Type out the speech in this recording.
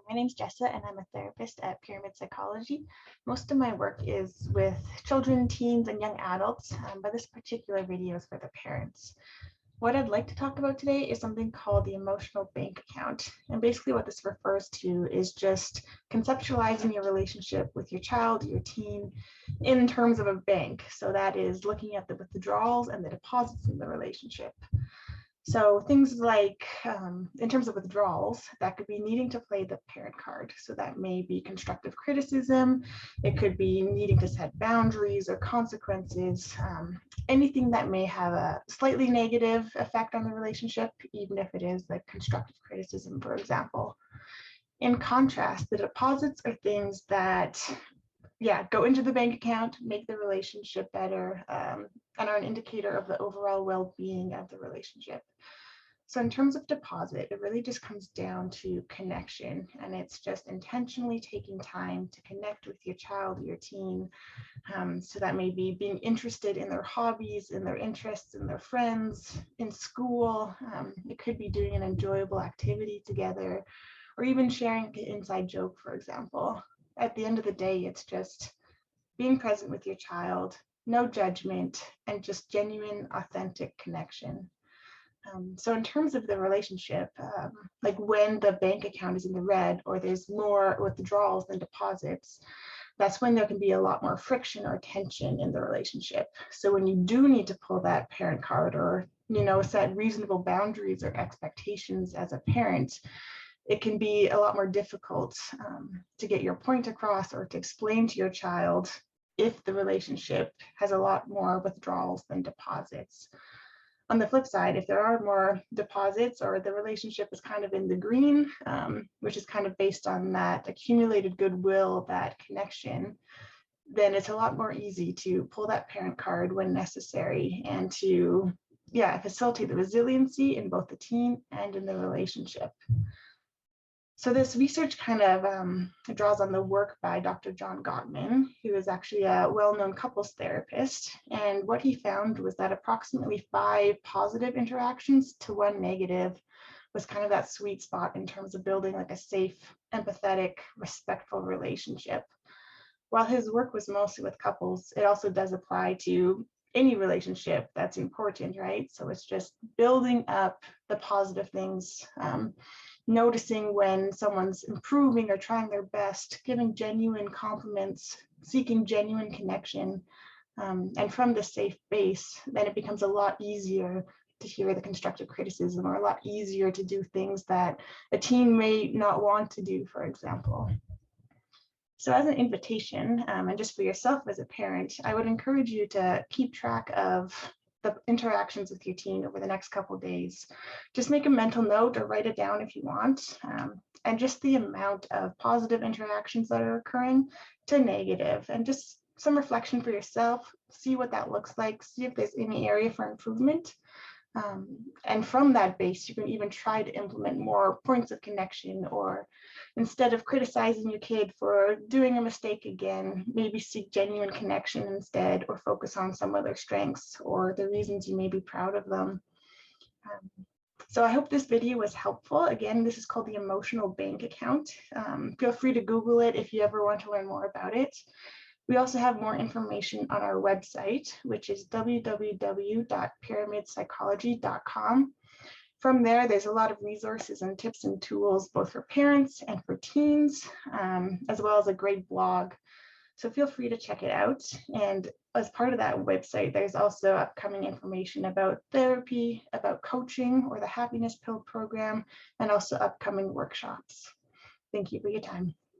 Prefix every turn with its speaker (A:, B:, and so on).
A: My name's Jessa, and I'm a therapist at Pyramid Psychology. Most of my work is with children, teens, and young adults, but this particular video is for the parents. What I'd like to talk about today is something called the emotional bank account. And basically what this refers to is just conceptualizing your relationship with your child, your teen, in terms of a bank. So that is looking at the withdrawals and the deposits in the relationship. So things like, in terms of withdrawals, that could be needing to play the parent card. So that may be constructive criticism. It could be needing to set boundaries or consequences, anything that may have a slightly negative effect on the relationship, even if it is like constructive criticism, for example. In contrast, the deposits are things that go into the bank account, make the relationship better, and are an indicator of the overall well-being of the relationship. So in terms of deposit, it really just comes down to connection, and it's just intentionally taking time to connect with your child, your teen. So that may be being interested in their hobbies, in their interests, in their friends, in school. It could be doing an enjoyable activity together, or even sharing an inside joke, for example. At the end of the day, it's just being present with your child, no judgment, and just genuine, authentic connection. So in terms of the relationship, like when the bank account is in the red or there's more withdrawals than deposits, that's when there can be a lot more friction or tension in the relationship. So when you do need to pull that parent card or, set reasonable boundaries or expectations as a parent, it can be a lot more difficult to get your point across or to explain to your child if the relationship has a lot more withdrawals than deposits. On the flip side, if there are more deposits or the relationship is kind of in the green, which is kind of based on that accumulated goodwill, that connection, then it's a lot more easy to pull that parent card when necessary and to, facilitate the resiliency in both the teen and in the relationship. So this research kind of draws on the work by Dr. John Gottman, who is actually a well-known couples therapist. And what he found was that approximately 5 positive interactions to 1 negative was kind of that sweet spot in terms of building like a safe, empathetic, respectful relationship. While his work was mostly with couples, it also does apply to any relationship that's important, right? So it's just building up the positive things, noticing when someone's improving or trying their best, giving genuine compliments, seeking genuine connection, and from the safe base, then it becomes a lot easier to hear the constructive criticism or a lot easier to do things that a teen may not want to do, for example. So as an invitation, and just for yourself as a parent, I would encourage you to keep track of the interactions with your teen over the next couple of days. Just make a mental note or write it down if you want, and just the amount of positive interactions that are occurring to negative, and just some reflection for yourself, see what that looks like, see if there's any area for improvement. And from that base, you can even try to implement more points of connection, or instead of criticizing your kid for doing a mistake again, maybe seek genuine connection instead, or focus on some of their strengths or the reasons you may be proud of them. So I hope this video was helpful. Again, this is called the emotional bank account. Feel free to Google it if you ever want to learn more about it. We also have more information on our website, which is www.pyramidpsychology.com. From there, there's a lot of resources and tips and tools, both for parents and for teens, as well as a great blog. So feel free to check it out. And as part of that website, there's also upcoming information about therapy, about coaching or the Happiness Pill program, and also upcoming workshops. Thank you for your time.